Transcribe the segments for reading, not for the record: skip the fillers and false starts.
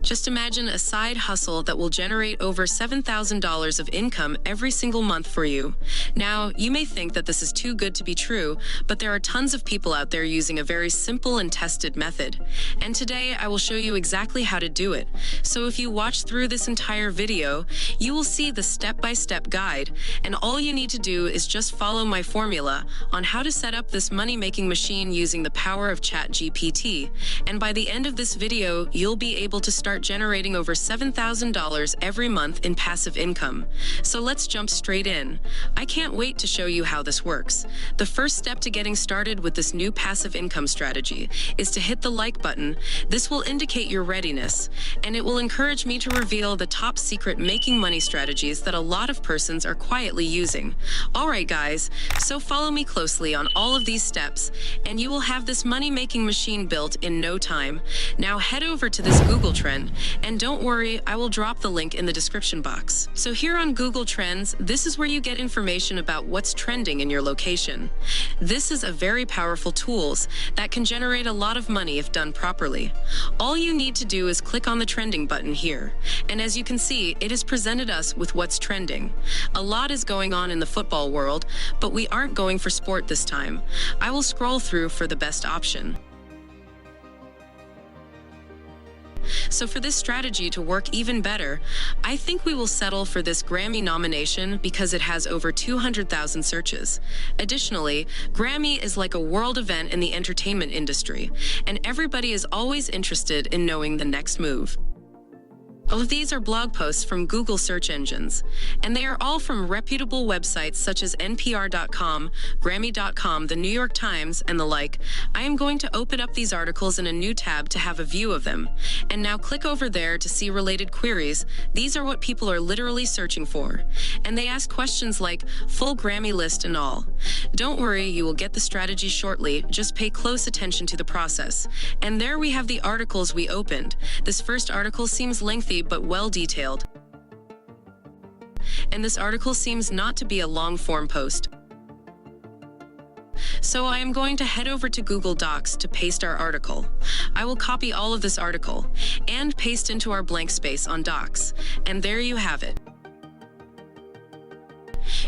Just imagine a side hustle that will generate over $7,000 of income every single month for you. Now, you may think that this is too good to be true, but there are tons of people out there using a very simple and tested method. And today, I will show you exactly how to do it. So if you watch through this entire video, you will see the step-by-step guide, and all you need to do is just follow my formula on how to set up this money-making machine using the power of ChatGPT. And by the end of this video, you'll be able to start generating over $7,000 every month in passive income. So let's jump straight in. I can't wait to show you how this works. The first step to getting started with this new passive income strategy is to hit the like button. This will indicate your readiness, and it will encourage me to reveal the top secret making money strategies that a lot of persons are quietly using. Alright guys, so follow me closely on all of these steps, and you will have this money-making machine built in no time. Now head over to this Google Trend, and don't worry, I will drop the link in the description box. So here on Google Trends, this is where you get information about what's trending in your location. This is a very powerful tool that can generate a lot of money if done properly. All you need to do is click on the trending button here, and as you can see, it has presented us with what's trending. A lot is going on in the football world, but we aren't going for sport this time. I will scroll through for the best option. So for this strategy to work even better, I think we will settle for this Grammy nomination because it has over 200,000 searches. Additionally, Grammy is like a world event in the entertainment industry, and everybody is always interested in knowing the next move. All of these are blog posts from Google search engines, and they are all from reputable websites such as NPR.com, Grammy.com, the New York Times, and the like. I am going to open up these articles in a new tab to have a view of them. And now click over there to see related queries. These are what people are literally searching for. And they ask questions like full Grammy list and all. Don't worry, you will get the strategy shortly. Just pay close attention to the process. And there we have the articles we opened. This first article seems lengthy but well detailed. And this article seems not to be a long-form post. So I am going to head over to Google Docs to paste our article. I will copy all of this article and paste into our blank space on Docs. And there you have it.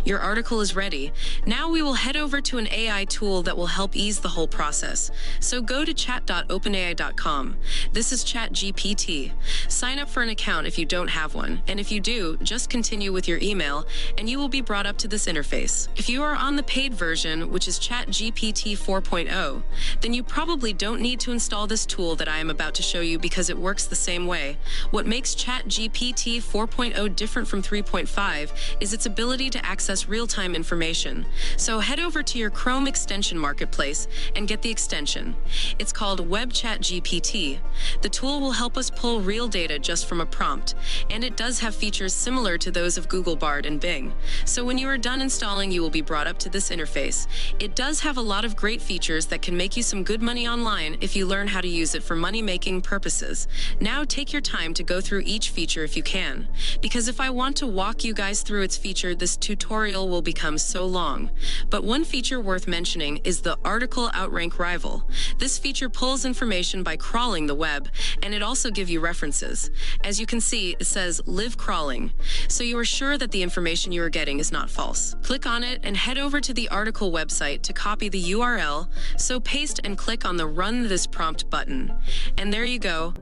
Your article is ready. Now we will head over to an AI tool that will help ease the whole process. So go to chat.openai.com. This is ChatGPT. Sign up for an account if you don't have one, and if you do, just continue with your email, and you will be brought up to this interface. If you are on the paid version, which is ChatGPT 4.0, then you probably don't need to install this tool that I am about to show you because it works the same way. What makes ChatGPT 4.0 different from 3.5 is its ability to access real-time information. So head over to your Chrome extension marketplace and get the extension. It's called Web ChatGPT. The tool will help us pull real data just from a prompt, and it does have features similar to those of Google Bard and Bing. So when you are done installing, you will be brought up to this interface. It does have a lot of great features that can make you some good money online if you learn how to use it for money-making purposes. Now take your time to go through each feature if you can, because if I want to walk you guys through its feature, this tutorial will become so long. But one feature worth mentioning is the article outrank rival. This feature pulls information by crawling the web, and it also gives you references. As you can see, it says live crawling, so you are sure that the information you are getting is not false. Click on it and head over to the article website to copy the URL, so paste and click on the Run This Prompt button. And there you go.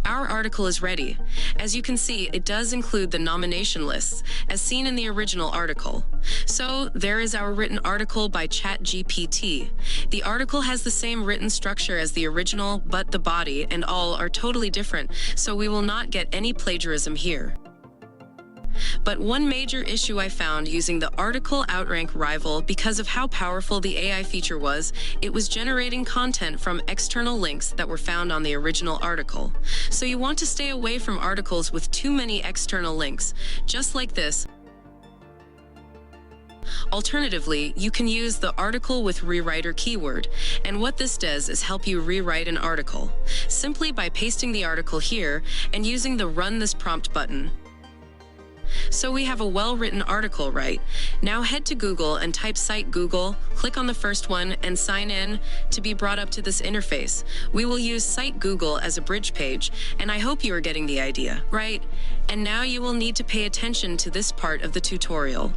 Our article is ready. As you can see, it does include the nomination lists, as seen in the original article. So there is our written article by ChatGPT. The article has the same written structure as the original, but the body and all are totally different, so we will not get any plagiarism here. But one major issue I found using the article outrank rival because of how powerful the AI feature was, it was generating content from external links that were found on the original article. So you want to stay away from articles with too many external links, just like this. Alternatively, you can use the article with rewriter keyword, and what this does is help you rewrite an article, simply by pasting the article here and using the Run This Prompt button. So we have a well-written article, right? Now head to Google and type site Google, click on the first one and sign in to be brought up to this interface. We will use site Google as a bridge page, and I hope you are getting the idea, right? And now you will need to pay attention to this part of the tutorial.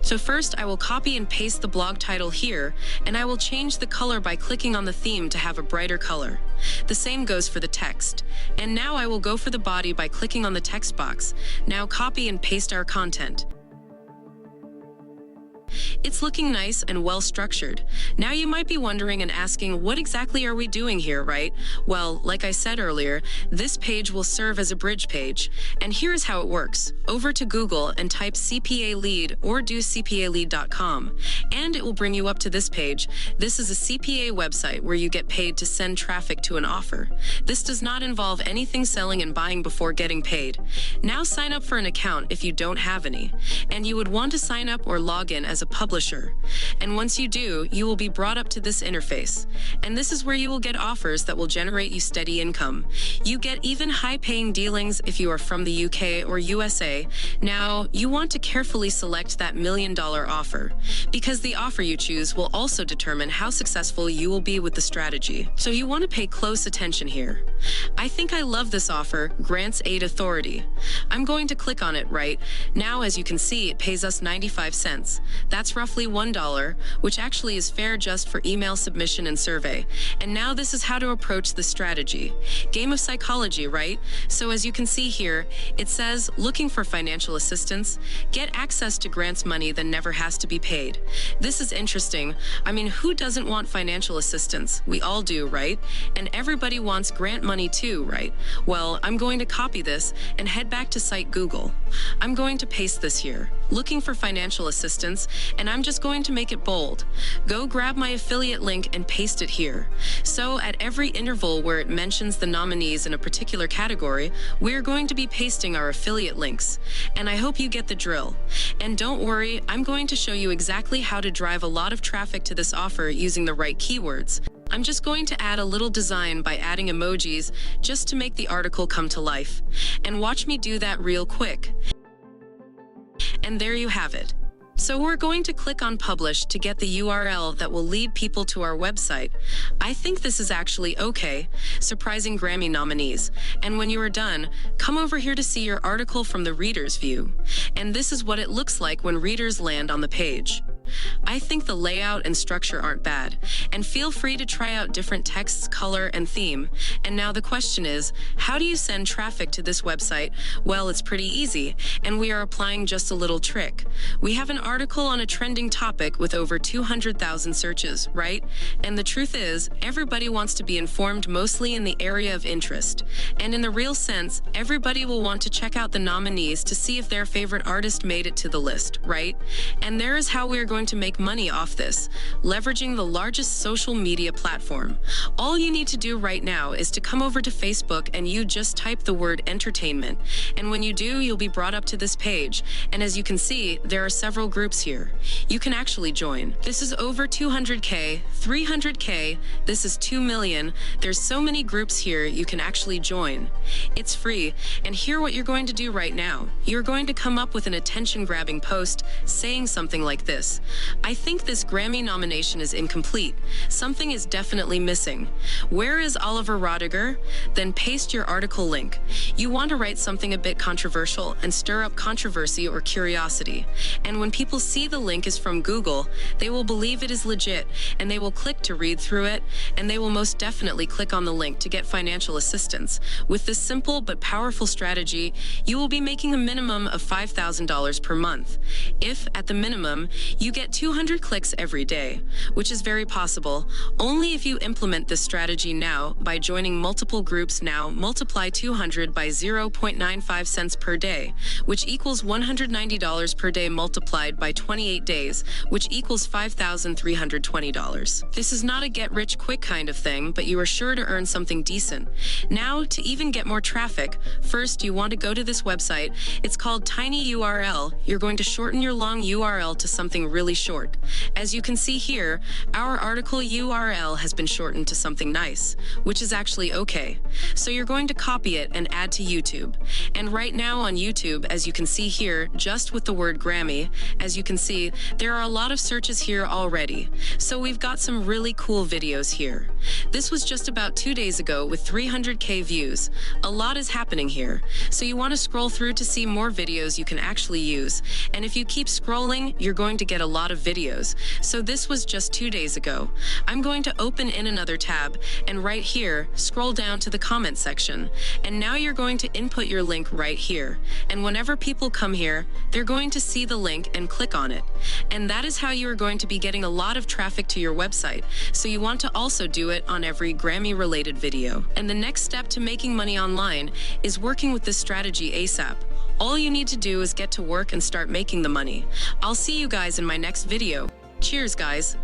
So first, I will copy and paste the blog title here, and I will change the color by clicking on the theme to have a brighter color. The same goes for the text. And now I will go for the body by clicking on the text box. Now copy and paste our content. It's looking nice and well structured. Now you might be wondering and asking, what exactly are we doing here, right? Well, like I said earlier, this page will serve as a bridge page. And here's how it works. Over to Google and type CPA lead or do cpalead.com. And it will bring you up to this page. This is a CPA website where you get paid to send traffic to an offer. This does not involve anything selling and buying before getting paid. Now sign up for an account if you don't have any. And you would want to sign up or log in as a publisher. And once you do, you will be brought up to this interface. And this is where you will get offers that will generate you steady income. You get even high-paying dealings if you are from the UK or USA. Now, you want to carefully select that $1 million offer, because the offer you choose will also determine how successful you will be with the strategy. So you want to pay close attention here. I think I love this offer, Grants Aid Authority. I'm going to click on it right now. As you can see, it pays us 95 cents. That's roughly $1, which actually is fair just for email submission and survey. And now this is how to approach the strategy. Game of psychology, right? So as you can see here, it says, looking for financial assistance, get access to grants money that never has to be paid. This is interesting. I mean, who doesn't want financial assistance? We all do, right? And everybody wants grant money too, right? Well, I'm going to copy this and head back to site Google. I'm going to paste this here. Looking for financial assistance, and I'm just going to make it bold. Go grab my affiliate link and paste it here. So at every interval where it mentions the nominees in a particular category, we're going to be pasting our affiliate links. And I hope you get the drill. And don't worry, I'm going to show you exactly how to drive a lot of traffic to this offer using the right keywords. I'm just going to add a little design by adding emojis just to make the article come to life. And watch me do that real quick. And there you have it. So we're going to click on Publish to get the URL that will lead people to our website. I think this is actually okay. Surprising Grammy nominees. And when you are done, come over here to see your article from the reader's view. And this is what it looks like when readers land on the page. I think the layout and structure aren't bad, and feel free to try out different texts, color, and theme. And now the question is, how do you send traffic to this website? Well, it's pretty easy, and we are applying just a little trick. We have an article on a trending topic with over 200,000 searches, right? And the truth is, everybody wants to be informed mostly in the area of interest. And in the real sense, everybody will want to check out the nominees to see if their favorite artist made it to the list, right? And there is how we are going to make money off this, leveraging the largest social media platform. All you need to do right now is to come over to Facebook and you just type the word entertainment. And when you do, you'll be brought up to this page. And as you can see, there are several groups here. You can actually join. This is over 200K, 300K, this is 2 million. There's so many groups here you can actually join. It's free. And here what you're going to do right now. You're going to come up with an attention-grabbing post saying something like this. I think this Grammy nomination is incomplete. Something is definitely missing. Where is Oliver Rodiger? Then paste your article link. You want to write something a bit controversial and stir up controversy or curiosity. And when people see the link is from Google, they will believe it is legit and they will click to read through it, and they will most definitely click on the link to get financial assistance. With this simple but powerful strategy, you will be making a minimum of $5,000 per month. If, at the minimum, you get 200 clicks every day, which is very possible, only if you implement this strategy now by joining multiple groups now. Multiply 200 by 0.95 cents per day, which equals $190 per day multiplied by 28 days, which equals $5,320. This is not a get-rich-quick kind of thing, but you are sure to earn something decent. Now, to even get more traffic, first you want to go to this website. It's called Tiny URL. You're going to shorten your long URL to something really really short. As you can see here, our article URL has been shortened to something nice, which is actually okay. So you're going to copy it and add to YouTube. And right now on YouTube, as you can see here, just with the word Grammy, as you can see, there are a lot of searches here already. So we've got some really cool videos here. This was just about 2 days ago with 300K views. A lot is happening here. So you want to scroll through to see more videos you can actually use. And if you keep scrolling, you're going to get a lot of videos. So this was just 2 days ago. I'm going to open in another tab, and right here, scroll down to the comment section. And now you're going to input your link right here. And whenever people come here, they're going to see the link and click on it. And that is how you are going to be getting a lot of traffic to your website. So you want to also do it on every Grammy-related video. And the next step to making money online is working with this strategy ASAP. All you need to do is get to work and start making the money. I'll see you guys in my next video. Cheers, guys.